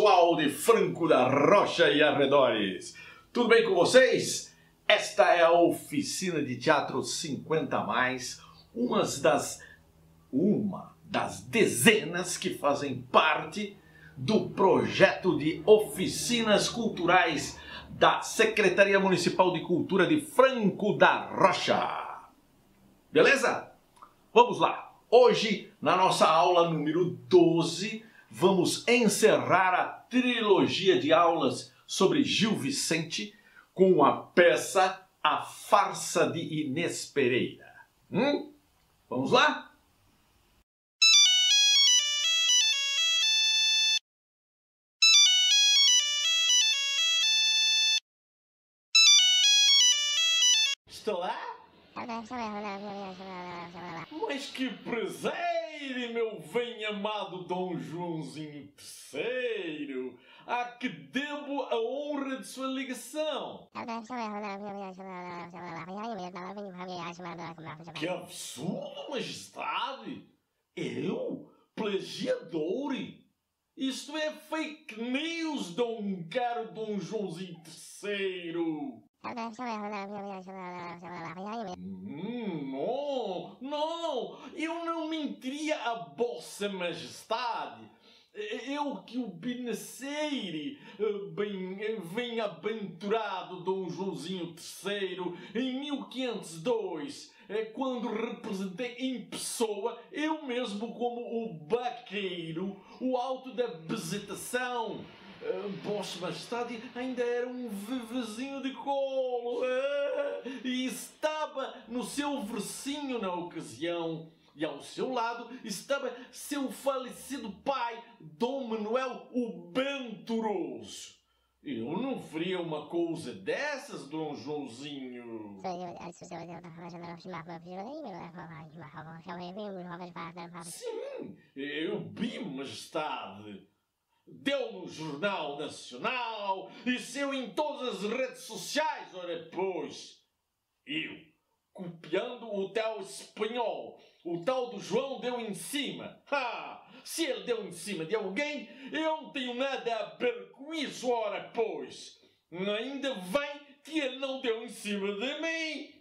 pessoal de Franco da Rocha e arredores. Tudo bem com vocês? Esta é a oficina de teatro 50 mais, uma das dezenas que fazem parte do projeto de oficinas culturais da Secretaria Municipal de Cultura de Franco da Rocha. Beleza? Vamos lá. Hoje, na nossa aula número 12, vamos encerrar a trilogia de aulas sobre Gil Vicente com a peça A Farsa de Inês Pereira. Vamos lá? Estou lá? Mas que prazer, meu bem-amado Dom Joãozinho III! A que devo a honra de sua ligação! Que absurdo, majestade! Eu? Plagiador? Isto é fake news, caro Dom Joãozinho III! Não, eu não mentiria a vossa majestade. Eu que o bem-aventurado Dom Joãozinho III, em 1502, quando representei em pessoa, eu mesmo como o baqueiro, o auto da visitação. Vossa Majestade ainda era um bebezinho de colo e estava no seu versinho na ocasião. E ao seu lado estava seu falecido pai, Dom Manuel o Venturoso. Eu não faria uma coisa dessas, Dom Joãozinho. Sim, eu vi, Majestade. Deu no Jornal Nacional e saiu em todas as redes sociais, ora pois. Eu, copiando o tal espanhol, o tal do João deu em cima. Se ele deu em cima de alguém, eu não tenho nada a ver com isso, ora pois. Ainda bem que ele não deu em cima de mim.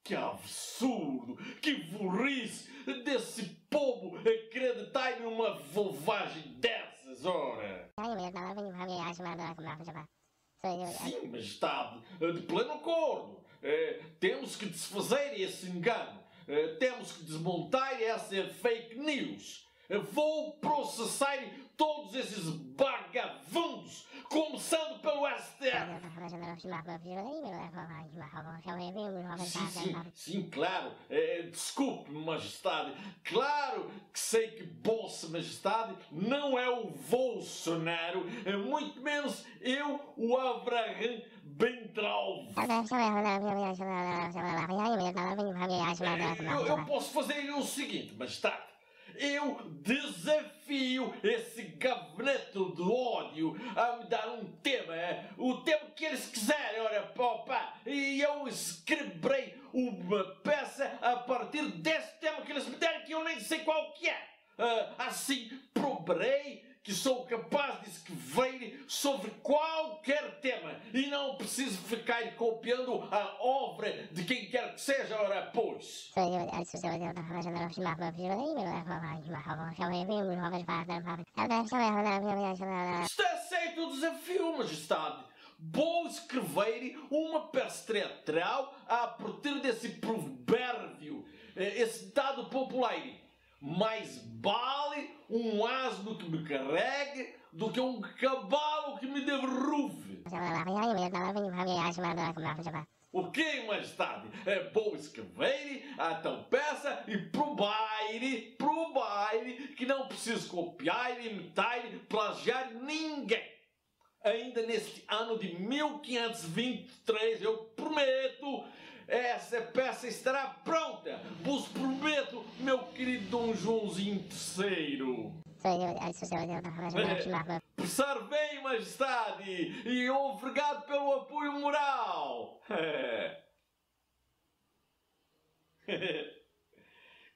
Que absurdo, que burrice desse povo acreditar numa bobagem dessas, ora. Sim, majestade, de pleno acordo. Temos que desfazer esse engano. Temos que desmontar essa fake news. Vou processar todos esses vagabundos, começando pelo STF. Sim, claro. Desculpe-me, majestade. Claro que sei que Vossa Majestade não é o Bolsonaro, muito menos eu, o Abraham Bentralvo. Eu posso fazer o seguinte, majestade. Eu desafio esse gabinete de ódio a me dar um tema, o tema que eles quiserem, ora papá, e eu escreverei uma peça a partir desse tema que eles me derem, que eu nem sei qual que é. Assim provarei que sou capaz de escrever sobre qualquer tema e não preciso ficar copiando a obra de quem quer que seja, ora pois. Está aceito o desafio, majestade. Vou escrever uma peça teatral a partir desse provérbio, esse dado popular. Mais vale um asno que me carregue do que um cavalo que me derruve. O que, majestade? Vou escrever a tal peça e provar que não preciso copiar, imitar, plagiar ninguém. Ainda neste ano de 1523, eu prometo, essa peça estará pronta. Vos prometo, meu querido Dom Joãozinho III. Passar bem, majestade, e obrigado pelo apoio moral.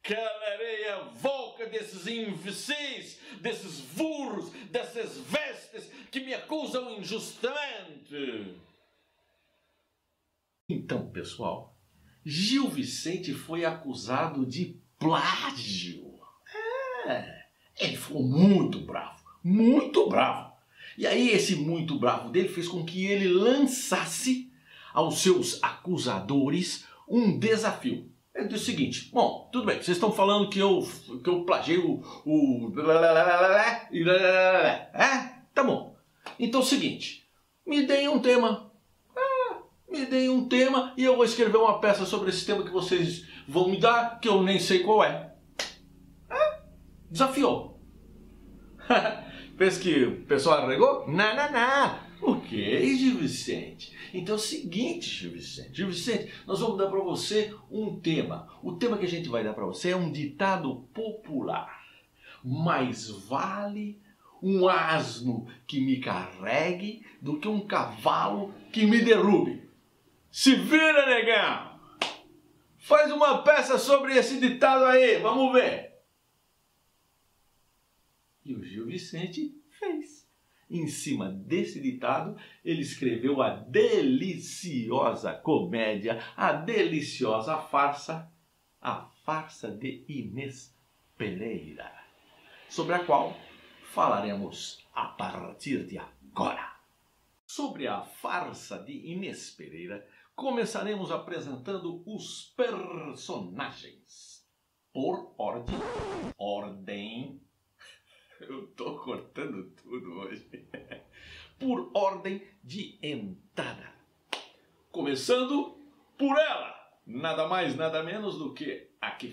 calarei a boca desses imbecis, desses burros, dessas vestes que me acusam injustamente. Então, pessoal, Gil Vicente foi acusado de plágio. Ele ficou muito bravo, muito bravo. E aí esse muito bravo dele fez com que ele lançasse aos seus acusadores um desafio. Ele disse o seguinte: bom, tudo bem, vocês estão falando que eu plagiei tá bom. Então é o seguinte, me deem um tema. Me deem um tema e eu vou escrever uma peça sobre esse tema que vocês vão me dar, que eu nem sei qual é. Desafiou. Pensa que o pessoal arregou? Não. Ok, Gil Vicente. Então é o seguinte, Gil Vicente, nós vamos dar para você um tema. O tema que a gente vai dar para você é um ditado popular. Mais vale um asno que me carregue do que um cavalo que me derrube. Se vira, negão! Faz uma peça sobre esse ditado aí, vamos ver. E o Gil Vicente fez. Em cima desse ditado, ele escreveu a deliciosa comédia, a deliciosa farsa, a farsa de Inês Pereira, sobre a qual falaremos a partir de agora. Sobre a farsa de Inês Pereira, começaremos apresentando os personagens. Por ordem. Eu tô cortando tudo hoje. Por ordem de entrada. Começando por ela. Nada mais, nada menos do que a que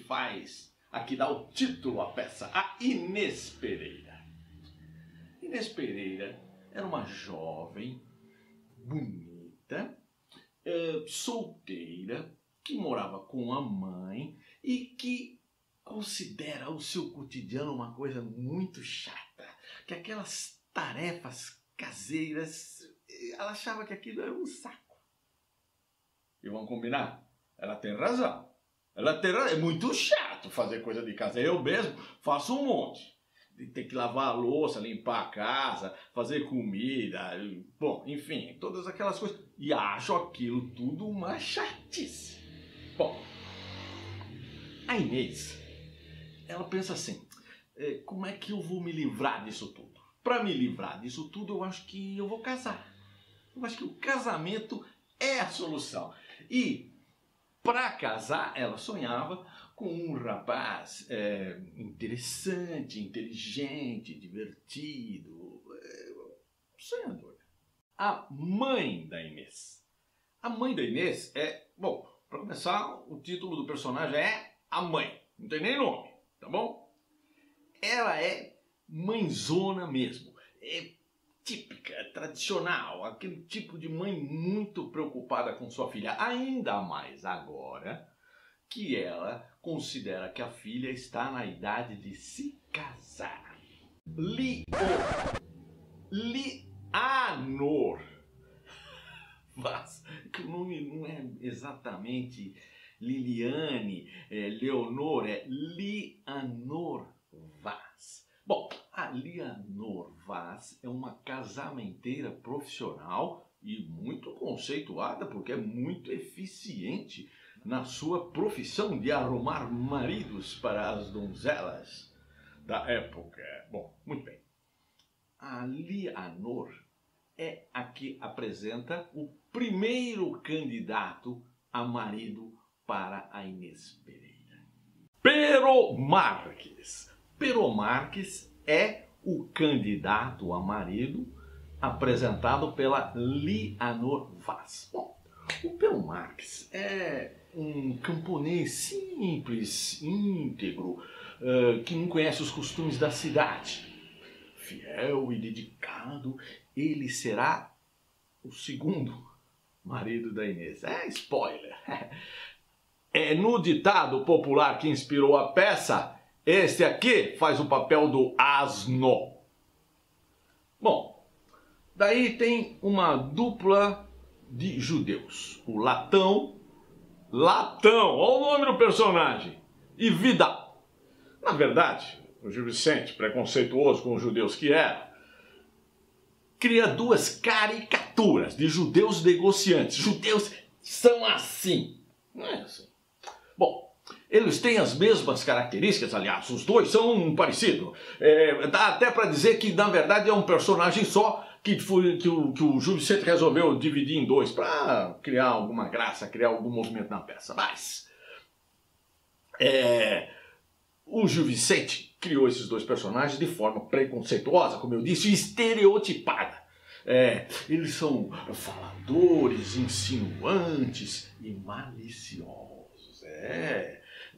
dá o título à peça, a Inês Pereira. Inês Pereira era uma jovem, bonita, solteira, que morava com a mãe e que considera o seu cotidiano uma coisa muito chata, que aquelas tarefas caseiras, ela achava que aquilo era um saco. E vamos combinar? Ela tem razão. É muito chato fazer coisa de casa. Eu mesmo faço um monte. Tem que lavar a louça, limpar a casa, fazer comida, bom, enfim, todas aquelas coisas. E acho aquilo tudo uma chatice. Bom, a Inês, ela pensa assim, como é que eu vou me livrar disso tudo? Para me livrar disso tudo, eu acho que eu vou casar. Eu acho que o casamento é a solução. E para casar, ela sonhava com um rapaz interessante, inteligente, divertido, sonhador. A mãe da Inês. A mãe da Inês bom, para começar, o título do personagem é a mãe. Não tem nem nome, tá bom? Ela é mãezona mesmo. É típica, tradicional, aquele tipo de mãe muito preocupada com sua filha. Ainda mais agora que ela considera que a filha está na idade de se casar. Lianor Vaz, que o nome não é exatamente Liliane, Leonor, é Lianor Vaz. Bom, a Lianor Vaz é uma casamenteira profissional e muito conceituada porque é muito eficiente na sua profissão de arrumar maridos para as donzelas da época. Bom, muito bem. A Lianor é a que apresenta o primeiro candidato a marido para a Inês Pereira. Pero Marques. Pero Marques é o candidato a marido apresentado pela Lianor Vaz. Bom, o Pero Marques é um camponês simples, íntegro, que não conhece os costumes da cidade. Fiel e dedicado, ele será o segundo marido da Inês. Spoiler! No ditado popular que inspirou a peça, este aqui faz o papel do asno. Bom, daí tem uma dupla de judeus. O Latão, olha o nome do personagem, e Vidal. Na verdade, o Gil Vicente, preconceituoso com os judeus que era, cria duas caricaturas de judeus negociantes. Judeus são assim. Não é assim. Bom, eles têm as mesmas características, aliás, os dois são parecidos. Dá até para dizer que, na verdade, é um personagem só que o Gil Vicente resolveu dividir em dois para criar alguma graça, criar algum movimento na peça. Mas o Gil Vicente criou esses dois personagens de forma preconceituosa, como eu disse, e estereotipada. Eles são faladores, insinuantes e maliciosos.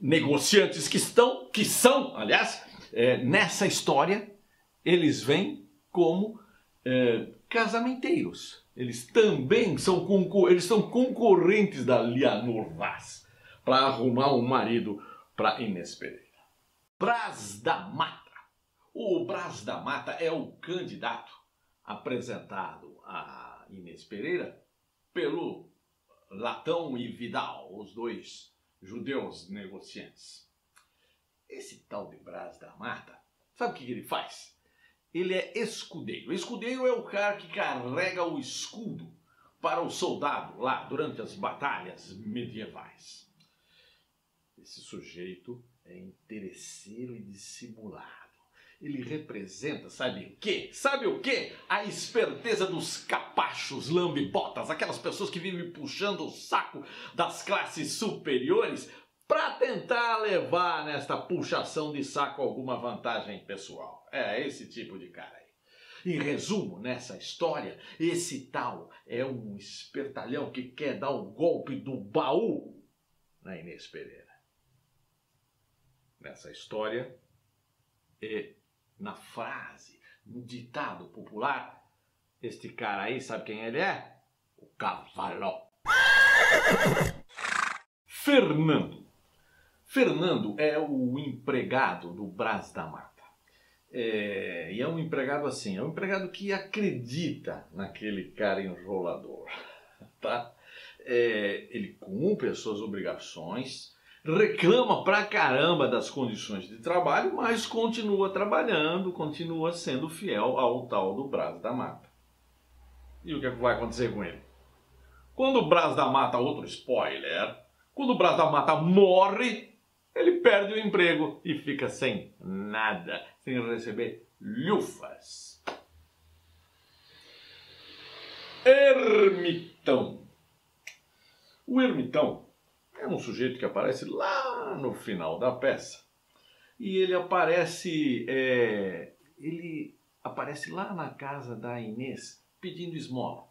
Negociantes que são, aliás, nessa história, eles vêm como casamenteiros. Eles também são concorrentes da Leonor Vaz para arrumar um marido para Inês Pereira. Brás da Mata. O Brás da Mata é o candidato apresentado a Inês Pereira pelo Latão e Vidal, os dois judeus negociantes. Esse tal de Brás da Mata, sabe o que ele faz? Ele é escudeiro. Escudeiro é o cara que carrega o escudo para o soldado lá durante as batalhas medievais. Esse sujeito é interesseiro e dissimulado. Ele representa, sabe o quê? Sabe o quê? A esperteza dos capachos lambibotas, aquelas pessoas que vivem puxando o saco das classes superiores para tentar levar nesta puxação de saco alguma vantagem pessoal. É esse tipo de cara aí. Em resumo, nessa história, esse tal é um espertalhão que quer dar o golpe do baú na Inês Pereira. Nessa história, na frase, no ditado popular, este cara aí, sabe quem ele é? O cavalo. Fernando. Fernando é o empregado do Brás da Mata. E é um empregado assim, é um empregado que acredita naquele cara enrolador. Tá? Ele cumpre as suas obrigações, reclama pra caramba das condições de trabalho, mas continua trabalhando, continua sendo fiel ao tal do Brás da Mata. E o que vai acontecer com ele? Quando o Brás da Mata, outro spoiler, quando o Brás da Mata morre, ele perde o emprego e fica sem nada, sem receber lufas. Ermitão. O ermitão é um sujeito que aparece lá no final da peça. E ele aparece lá na casa da Inês pedindo esmola.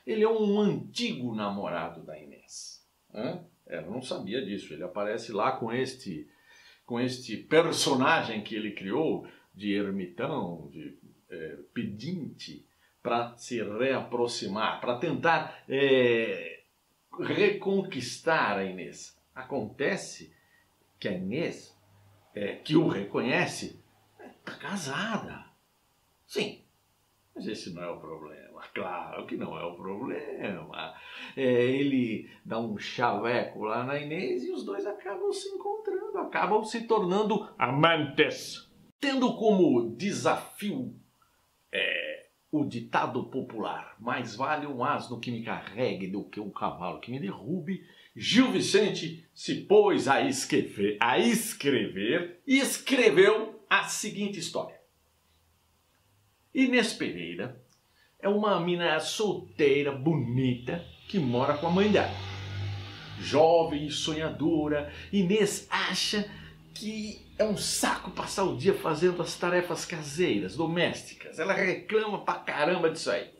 Ele é um antigo namorado da Inês. Ela não sabia disso. Ele aparece lá com este personagem que ele criou de ermitão, de pedinte, para se reaproximar, para tentar reconquistar a Inês. Acontece que a Inês, que o reconhece, está casada. Sim, mas esse não é o problema. Claro que não é o problema. Ele dá um chaveco lá na Inês e os dois acabam se encontrando, acabam se tornando amantes. Tendo como desafio o ditado popular, mais vale um asno que me carregue do que um cavalo que me derrube, Gil Vicente se pôs a escrever e escreveu a seguinte história. Inês Pereira é uma mina solteira, bonita, que mora com a mãe dela. Jovem e sonhadora, Inês acha que é um saco passar o dia fazendo as tarefas caseiras, domésticas. Ela reclama pra caramba disso aí.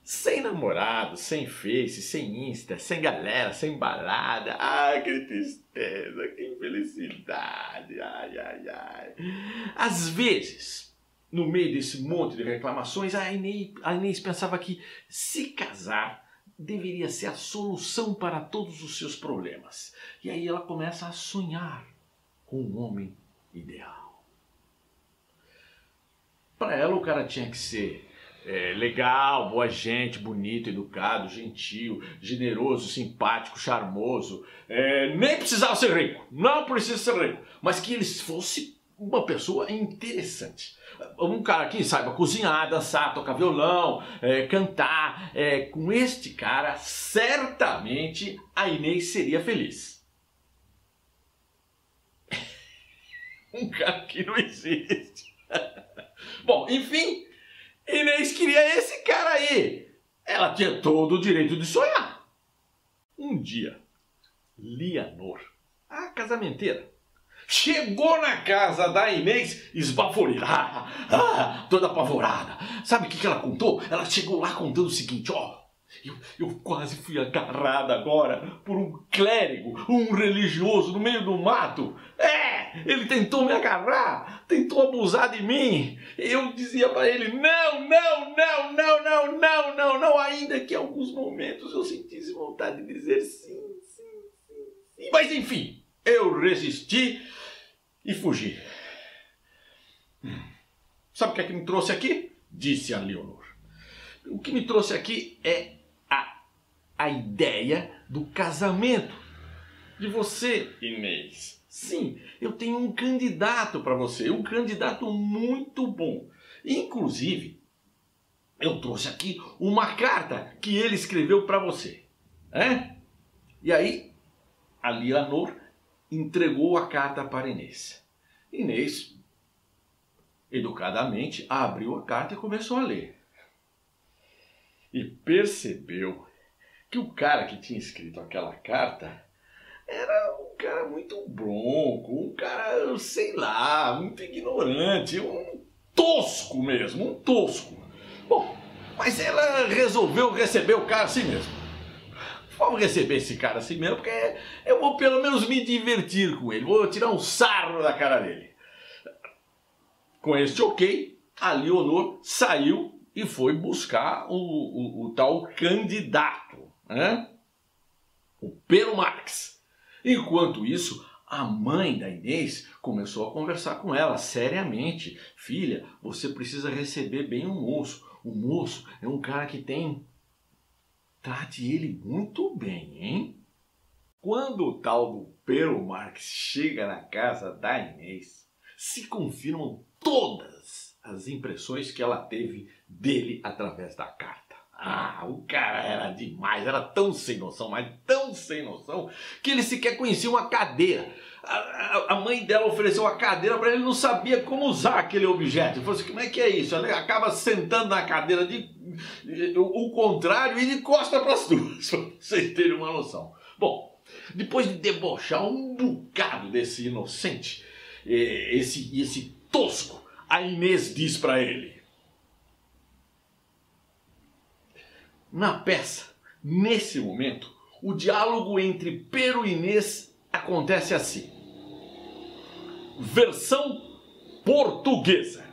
Sem namorado, sem Face, sem Insta, sem galera, sem balada. Ai, que tristeza, que infelicidade. Ai, ai, ai. Às vezes, no meio desse monte de reclamações, a Inês pensava que se casar deveria ser a solução para todos os seus problemas. E aí ela começa a sonhar com um homem ideal. Para ela, o cara tinha que ser legal, boa gente, bonito, educado, gentil, generoso, simpático, charmoso. Nem precisava ser rico, não precisa ser rico, mas que ele fosse uma pessoa interessante. Um cara que saiba cozinhar, dançar, tocar violão, cantar. Com este cara, certamente a Inês seria feliz. Um cara que não existe. Bom, enfim, Inês queria esse cara aí. Ela tinha todo o direito de sonhar. Um dia, Lianor, a casamenteira, chegou na casa da Inês esbaforida, toda apavorada. Sabe o que ela contou? Ela chegou lá contando o seguinte, eu quase fui agarrada agora por um clérigo, um religioso no meio do mato. Ele tentou me agarrar, tentou abusar de mim. Eu dizia para ele, não, ainda que em alguns momentos eu sentisse vontade de dizer sim. Mas enfim, eu resisti e fugi. Sabe o que é que me trouxe aqui? Disse a Leonor. O que me trouxe aqui é a ideia do casamento de você, Inês. Sim, eu tenho um candidato para você, um candidato muito bom. Inclusive, eu trouxe aqui uma carta que ele escreveu para você. E aí, a Leonor entregou a carta para Inês. Inês, educadamente, abriu a carta e começou a ler. E percebeu que o cara que tinha escrito aquela carta era um cara muito bronco, um cara, sei lá, muito ignorante, um tosco mesmo, um tosco. Bom, mas ela resolveu receber o cara assim mesmo. Vamos receber esse cara assim mesmo, porque eu vou pelo menos me divertir com ele, vou tirar um sarro da cara dele. Com este ok, a Leonor saiu e foi buscar o tal candidato, o Pero Marx. Enquanto isso, a mãe da Inês começou a conversar com ela seriamente. Filha, você precisa receber bem o moço. O moço é um cara que tem... Trate ele muito bem, hein? Quando o tal do Pero Marx chega na casa da Inês, se confirmam todas as impressões que ela teve dele através da carta. O cara era demais, era tão sem noção, mas tão sem noção, que ele sequer conhecia uma cadeira. A mãe dela ofereceu uma cadeira para ele, não sabia como usar aquele objeto. Ele falou assim, como é que é isso? Ele acaba sentando na cadeira o contrário e de costa para as duas, para vocês terem uma noção. Bom, depois de debochar um bocado desse inocente, esse tosco, a Inês diz para ele. Na peça, nesse momento, o diálogo entre Pero e Inês acontece assim. Versão portuguesa.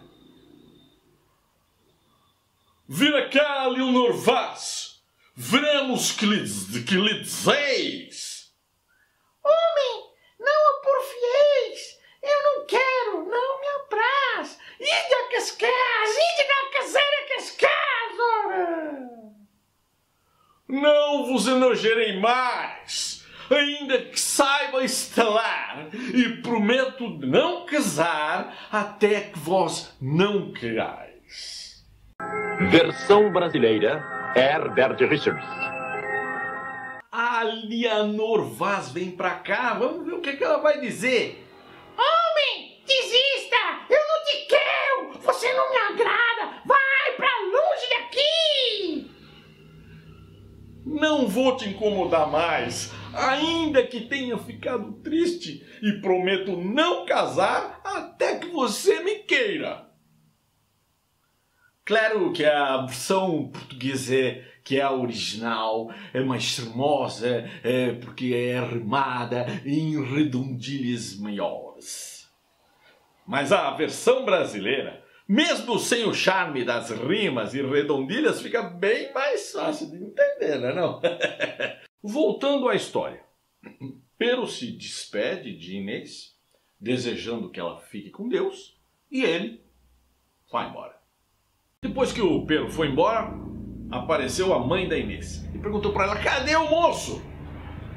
Vira cá, Leonor Vaz. Veremos que lhe dizeis. Homem, não a porfieis. Eu não quero, não me apraz. Ide a Cascais, ide na caseira Cascais, ora. Não vos enojarei mais, ainda que saiba estalar, e prometo não casar até que vós não querais. Versão brasileira, Herbert Richards. A Leonor Vaz vem pra cá, vamos ver o que ela vai dizer. Homem, desista, eu não te quero, você não me agrada, vai pra longe daqui. Não vou te incomodar mais, ainda que tenha ficado triste, e prometo não casar até que você me queira. Claro que a versão portuguesa que é a original, é mais charmosa, porque é rimada em redondilhas maiores. Mas a versão brasileira, mesmo sem o charme das rimas e redondilhas, fica bem mais fácil de entender, não é não? Voltando à história. Pero se despede de Inês, desejando que ela fique com Deus, e ele vai embora. Depois que o Pedro foi embora, apareceu a mãe da Inês e perguntou para ela: cadê o moço?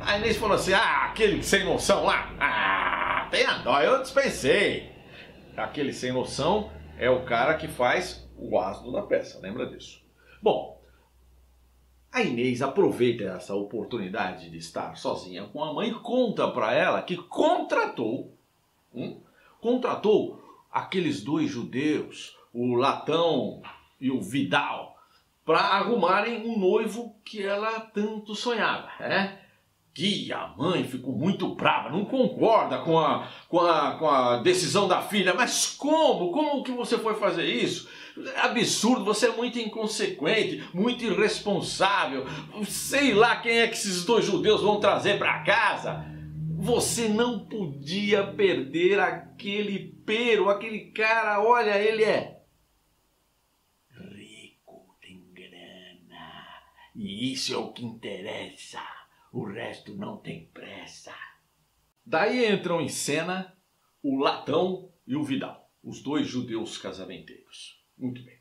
A Inês falou assim: aquele sem noção lá, tenha dó, eu dispensei. Aquele sem noção é o cara que faz o asno da peça, lembra disso? Bom, a Inês aproveita essa oportunidade de estar sozinha com a mãe e conta para ela que contratou aqueles dois judeus, o Latão e o Vidal, para arrumarem um noivo que ela tanto sonhava, né? Que a mãe ficou muito brava, não concorda com a decisão da filha. Mas como? Como que você foi fazer isso? É absurdo, você é muito inconsequente, muito irresponsável. Sei lá quem é que esses dois judeus vão trazer para casa. Você não podia perder aquele Pero, aquele cara, olha, ele é rico, tem grana, e isso é o que interessa. O resto não tem pressa. Daí entram em cena o Latão e o Vidal, os dois judeus casamenteiros. Muito bem.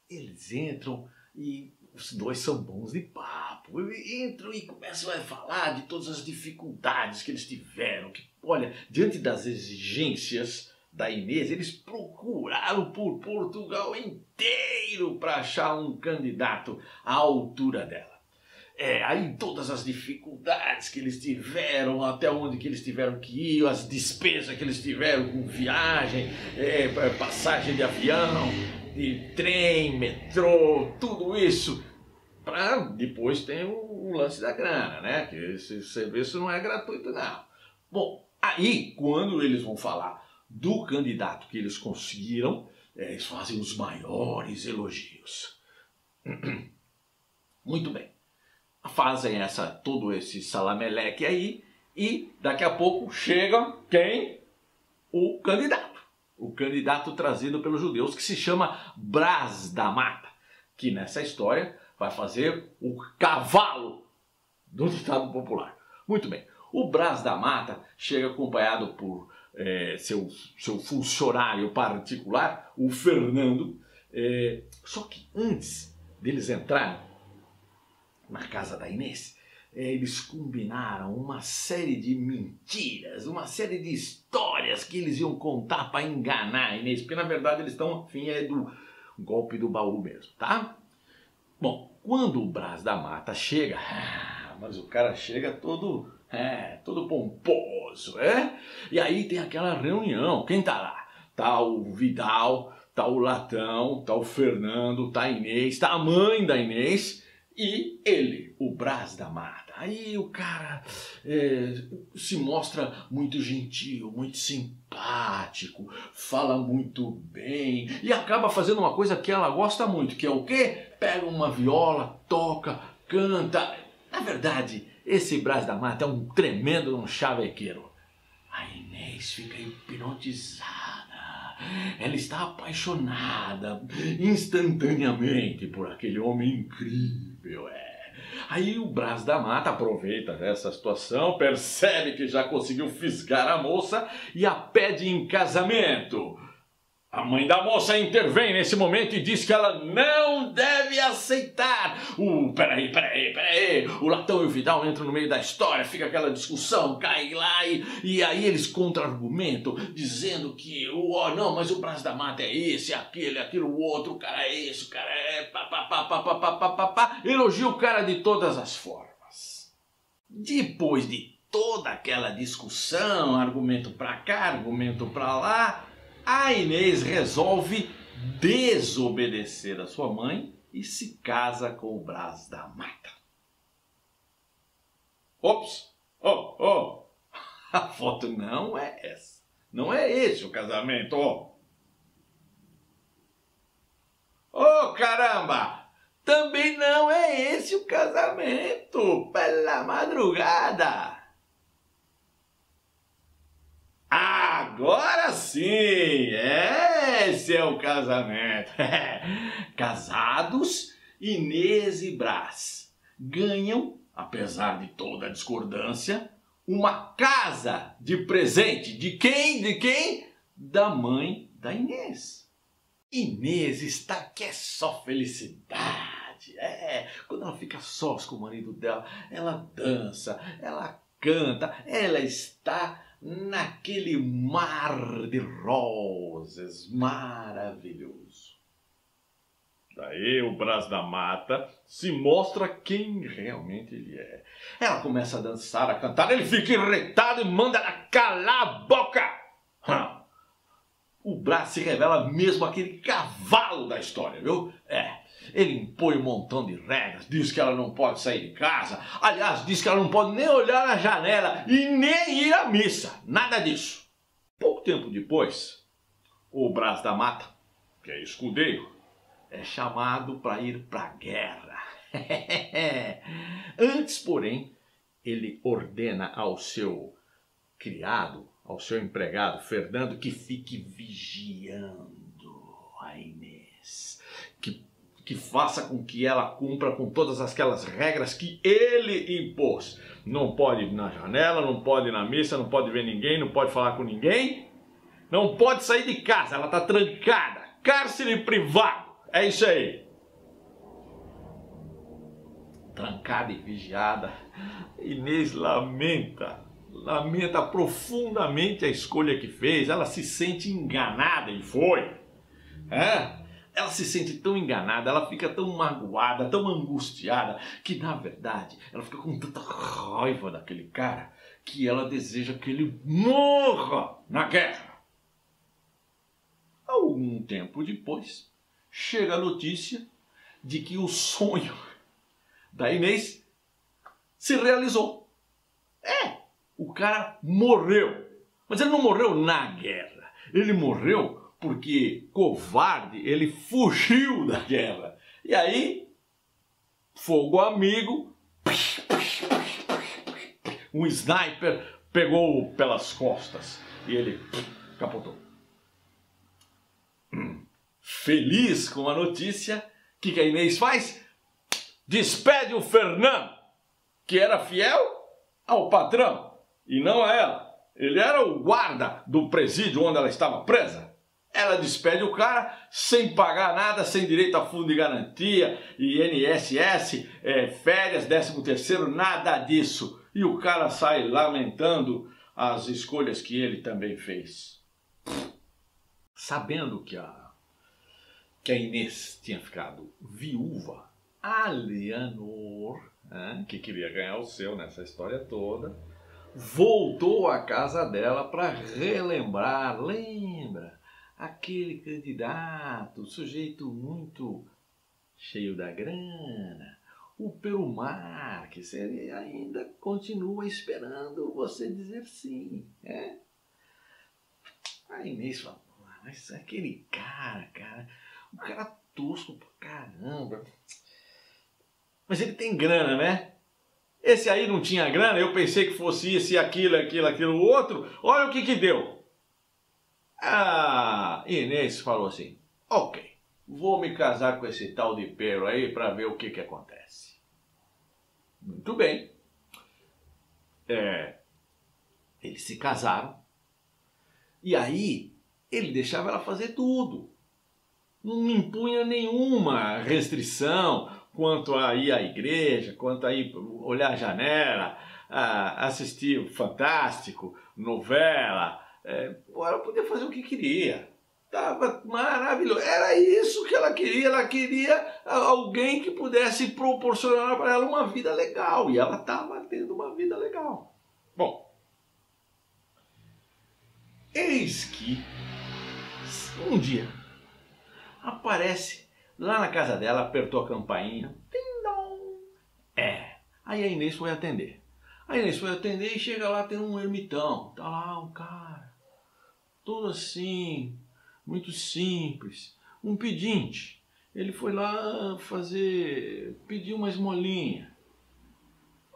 Eles entram e os dois são bons de papo. Entram e começam a falar de todas as dificuldades que eles tiveram. Que, olha, diante das exigências da Inês, eles procuraram por Portugal inteiro para achar um candidato à altura dela. Aí todas as dificuldades que eles tiveram, até onde que eles tiveram que ir, as despesas que eles tiveram com viagem, passagem de avião, de trem, metrô, tudo isso. Depois tem o lance da grana, né? Que esse serviço não é gratuito, não. Bom, aí quando eles vão falar do candidato que eles conseguiram, eles fazem os maiores elogios. Muito bem. Fazem todo esse salameleque aí e daqui a pouco chega quem? O candidato. O candidato trazido pelos judeus, que se chama Brás da Mata, que nessa história vai fazer o cavalo do ditado popular. Muito bem. O Brás da Mata chega acompanhado por seu funcionário particular, o Fernando. Só que antes deles entrarem na casa da Inês, eles combinaram uma série de mentiras, uma série de histórias que eles iam contar para enganar a Inês, porque na verdade eles estão afim do golpe do baú mesmo, tá? Bom, quando o Brás da Mata chega, mas o cara chega todo pomposo, E aí tem aquela reunião, quem tá lá? Tá o Vidal, tá o Latão, tá o Fernando, tá a Inês, tá a mãe da Inês, e ele, o Brás da Mata. Aí o cara se mostra muito gentil, muito simpático, fala muito bem e acaba fazendo uma coisa que ela gosta muito, que é o quê? Pega uma viola, toca, canta. Na verdade, esse Brás da Mata é um tremendo chavequeiro. A Inês fica hipnotizada. Ela está apaixonada instantaneamente por aquele homem incrível, Aí o Brás da Mata aproveita essa situação, percebe que já conseguiu fisgar a moça e a pede em casamento. A mãe da moça intervém nesse momento e diz que ela não deve aceitar. Peraí. O Latão e o Vidal entram no meio da história, fica aquela discussão, cai lá e aí eles contra-argumentam, dizendo que, não, mas o Brás da Mata é esse, aquilo, o outro, o cara é esse, o cara é... Elogia o cara de todas as formas. Depois de toda aquela discussão, argumento pra cá, argumento pra lá, a Inês resolve desobedecer a sua mãe e se casa com o Brás da Mata. Ops! A foto não é essa. Não é esse o casamento, caramba! Também não é esse o casamento, pela madrugada. Agora sim, esse é o casamento. Casados, Inês e Brás ganham, apesar de toda a discordância, uma casa de presente. De quem? Da mãe da Inês. Inês está que é só felicidade. Quando ela fica sós com o marido dela, ela dança, ela canta, ela está naquele mar de rosas maravilhoso. Daí o Brás da Mata se mostra quem realmente ele é. Ela começa a dançar, a cantar, ele fica irritado e manda ela calar a boca. O Brás se revela mesmo aquele cavalo da história, viu? Ele impõe um montão de regras, diz que ela não pode sair de casa, aliás, diz que ela não pode nem olhar na janela e nem ir à missa, nada disso. Pouco tempo depois, o Brás da Mata, que é escudeiro, é chamado para ir para a guerra. Antes, porém, ele ordena ao seu criado, ao seu empregado, Fernando, que fique vigiando a Inês, que faça com que ela cumpra com todas aquelas regras que ele impôs. Não pode ir na janela, não pode ir na missa, não pode ver ninguém, não pode falar com ninguém, não pode sair de casa, ela está trancada, cárcere privado, é isso aí. Trancada e vigiada, Inês lamenta profundamente a escolha que fez, ela se sente enganada e foi. Ela se sente tão enganada, ela fica tão magoada, tão angustiada, que na verdade ela fica com tanta raiva daquele cara que ela deseja que ele morra na guerra. Algum tempo depois, chega a notícia de que o sonho da Inês se realizou. O cara morreu, mas ele não morreu na guerra, ele morreu porque, covarde, ele fugiu da guerra. E aí, fogo amigo, um sniper pegou-o pelas costas e ele capotou. Feliz com a notícia, o que a Inês faz? Despede o Fernando, que era fiel ao patrão e não a ela. Ele era o guarda do presídio onde ela estava presa. Ela despede o cara sem pagar nada, sem direito a fundo de garantia, INSS, férias, 13º, nada disso. E o cara sai lamentando as escolhas que ele também fez. Sabendo que a Inês tinha ficado viúva, a Leonor, que queria ganhar o seu nessa história toda, voltou à casa dela para relembrar, lembra? Aquele candidato, sujeito muito cheio da grana, o Perumar, que você ainda continua esperando você dizer sim, A Inês fala, mas aquele cara, um cara tosco pra caramba, mas ele tem grana, né? Esse aí não tinha grana, eu pensei que fosse isso e aquilo, outro, olha o que deu. Inês falou assim, ok, vou me casar com esse tal de Pero aí para ver o que acontece. Muito bem. Eles se casaram e aí ele deixava ela fazer tudo. Não impunha nenhuma restrição quanto a ir à igreja, quanto a ir olhar a janela, assistir o Fantástico, novela. Ela podia fazer o que queria. Tava maravilhoso. Era isso que ela queria. Ela queria alguém que pudesse proporcionar para ela uma vida legal. E ela estava tendo uma vida legal. Bom, eis que um dia aparece lá na casa dela, apertou a campainha. Tim-dom. Aí a Inês foi atender. E chega lá, tem um ermitão. Tá lá um cara, todo assim, muito simples, um pedinte. Ele foi lá pedir uma esmolinha.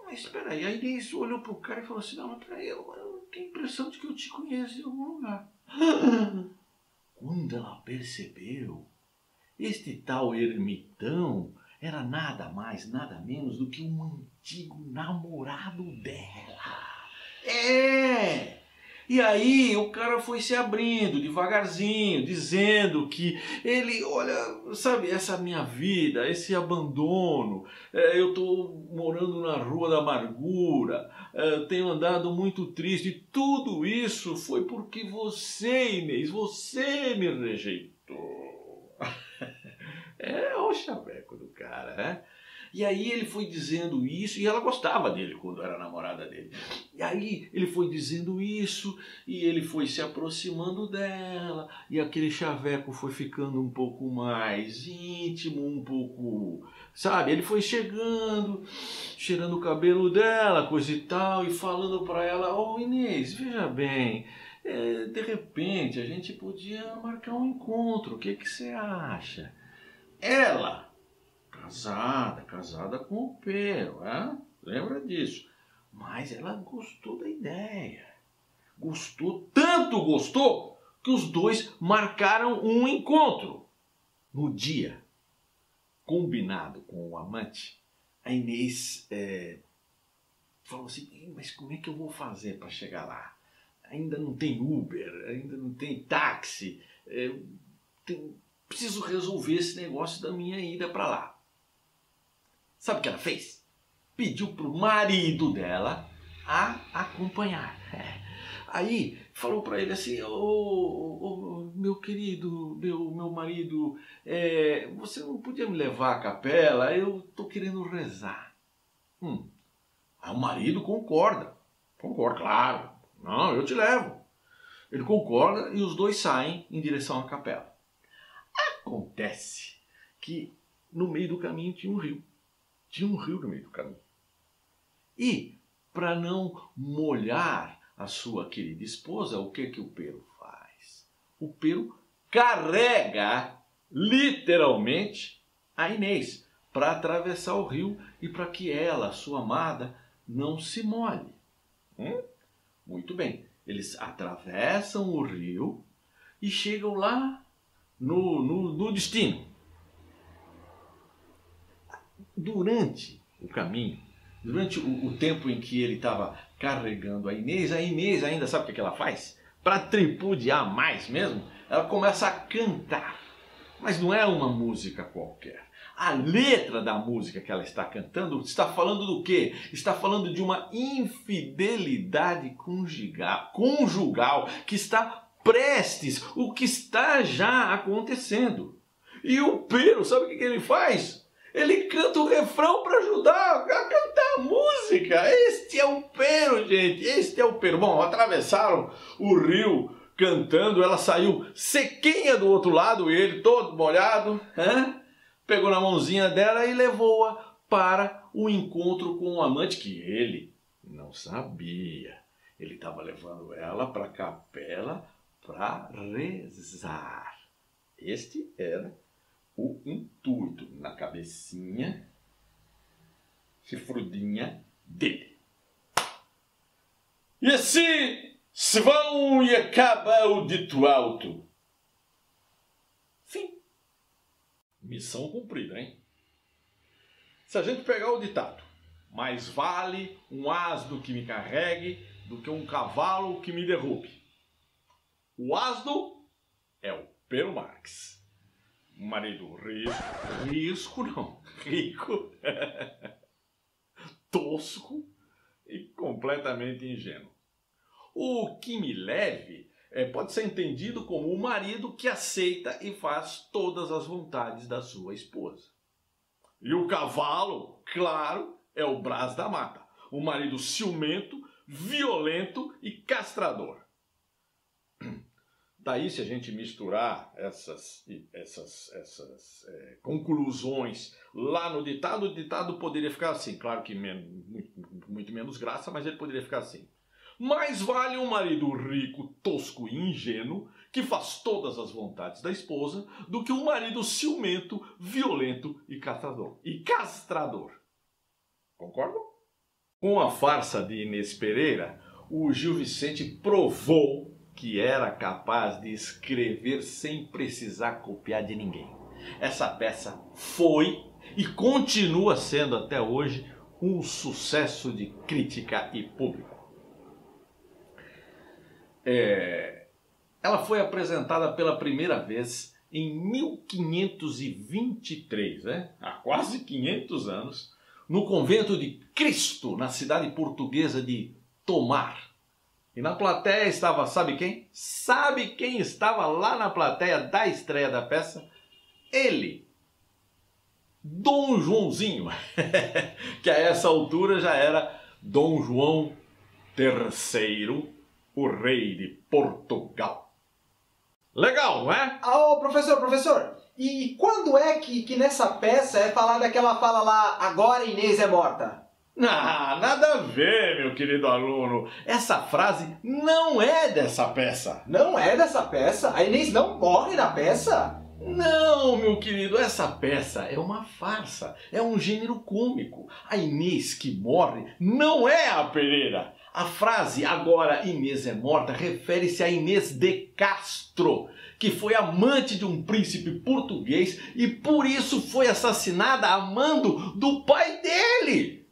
Mas espera aí, a Inês olhou pro cara e falou assim, não, mas peraí, eu tenho a impressão de que eu te conheço em algum lugar. Quando ela percebeu, este tal ermitão era nada mais, nada menos do que um antigo namorado dela. E aí o cara foi se abrindo devagarzinho, dizendo que ele, olha, sabe, essa minha vida, esse abandono, eu estou morando na Rua da Amargura, tenho andado muito triste, e tudo isso foi porque você, Inês, você me rejeitou. É o chaveco do cara, né? E aí ele foi dizendo isso, e ela gostava dele quando era namorada dele. E aí ele foi dizendo isso, e ele foi se aproximando dela, e aquele chaveco foi ficando um pouco mais íntimo, um pouco, sabe? Ele foi chegando, cheirando o cabelo dela, coisa e tal, e falando para ela, ô Inês, veja bem, de repente a gente podia marcar um encontro, o que você acha? Ela... casada com o Pero, lembra disso? Mas ela gostou da ideia. Gostou, tanto gostou, que os dois marcaram um encontro. No dia combinado com o amante, a Inês falou assim, mas como é que eu vou fazer para chegar lá? Ainda não tem Uber, ainda não tem táxi, preciso resolver esse negócio da minha ida para lá. Sabe o que ela fez? Pediu pro marido dela a acompanhar. Aí falou para ele assim, meu querido, meu marido, você não podia me levar à capela? Eu tô querendo rezar. Aí o marido concorda, claro, não, eu te levo. Ele concorda e os dois saem em direção à capela. Acontece que no meio do caminho tinha um rio. Tinha um rio no meio do caminho. E, para não molhar a sua querida esposa, o que o Pero faz? O Pero carrega, literalmente, a Inês para atravessar o rio e para que ela, sua amada, não se molhe. Muito bem. Eles atravessam o rio e chegam lá no destino. Durante o caminho, durante o tempo em que ele estava carregando a Inês ainda sabe o que ela faz? Para tripudiar mais mesmo, ela começa a cantar. Mas não é uma música qualquer. A letra da música que ela está cantando está falando do quê? Está falando de uma infidelidade conjugal que está prestes, o que está já acontecendo. E o Pero, sabe o que ele faz? Ele canta o refrão para ajudar a cantar a música. Este é o Pero, gente. Este é o Pero. Bom, atravessaram o rio cantando. Ela saiu sequinha do outro lado, ele todo molhado. Pegou na mãozinha dela e levou-a para o encontro com o amante que ele não sabia. Ele estava levando ela para a capela para rezar. Este era o intuito na cabecinha chifrudinha dele. E assim se vão e acaba o dito alto. Fim. Missão cumprida, hein? Se a gente pegar o ditado, mais vale um asno que me carregue do que um cavalo que me derrube. O asno é o Pero Marx. Um marido rico, tosco e completamente ingênuo. O que me leve pode ser entendido como um marido que aceita e faz todas as vontades da sua esposa. E o cavalo, claro, é o Brás da Mata, um marido ciumento, violento e castrador. Daí, se a gente misturar essas conclusões lá no ditado, o ditado poderia ficar assim. Claro que muito menos graça, mas ele poderia ficar assim. Mais vale um marido rico, tosco e ingênuo, que faz todas as vontades da esposa, do que um marido ciumento, violento e castrador. Concordam? Com a farsa de Inês Pereira, o Gil Vicente provou que era capaz de escrever sem precisar copiar de ninguém. Essa peça foi e continua sendo até hoje um sucesso de crítica e público. ela foi apresentada pela primeira vez em 1523, né? Há quase 500 anos, no convento de Cristo, na cidade portuguesa de Tomar. E na plateia estava, sabe quem? Sabe quem estava lá na plateia da estreia da peça? Ele, Dom Joãozinho, que a essa altura já era Dom João III, o rei de Portugal. Legal, não é? Ô, professor, e quando é que nessa peça é falada aquela fala lá, agora Inês é morta? Ah, nada a ver, meu querido aluno. Essa frase não é dessa peça. Não é dessa peça? A Inês não morre na peça? Não, meu querido, essa peça é uma farsa, é um gênero cômico. A Inês que morre não é a Pereira. A frase agora Inês é morta refere-se a Inês de Castro, que foi amante de um príncipe português e por isso foi assassinada a mando do pai dele.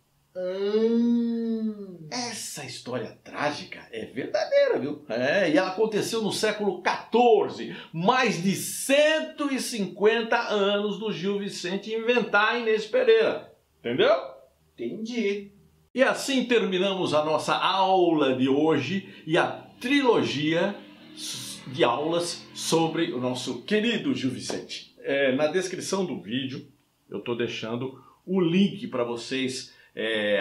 Essa história trágica é verdadeira, viu? E ela aconteceu no século XIV, mais de 150 anos do Gil Vicente inventar a Inês Pereira. Entendeu? Entendi. E assim terminamos a nossa aula de hoje e a trilogia de aulas sobre o nosso querido Gil Vicente. Na descrição do vídeo eu estou deixando o link para vocês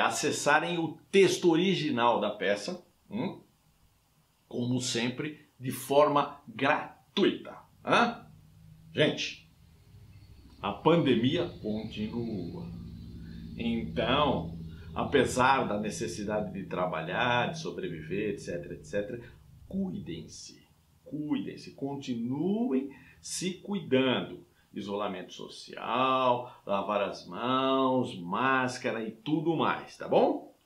acessarem o texto original da peça, como sempre, de forma gratuita. Gente, a pandemia continua. Então, apesar da necessidade de trabalhar, de sobreviver, etc, cuidem-se, continuem se cuidando. Isolamento social, lavar as mãos, máscara e tudo mais, tá bom?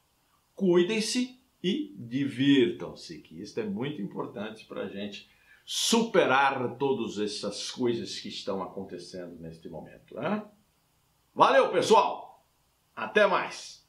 Cuidem-se e divirtam-se, que isso é muito importante para a gente superar todas essas coisas que estão acontecendo neste momento, né? Valeu, pessoal! Até mais!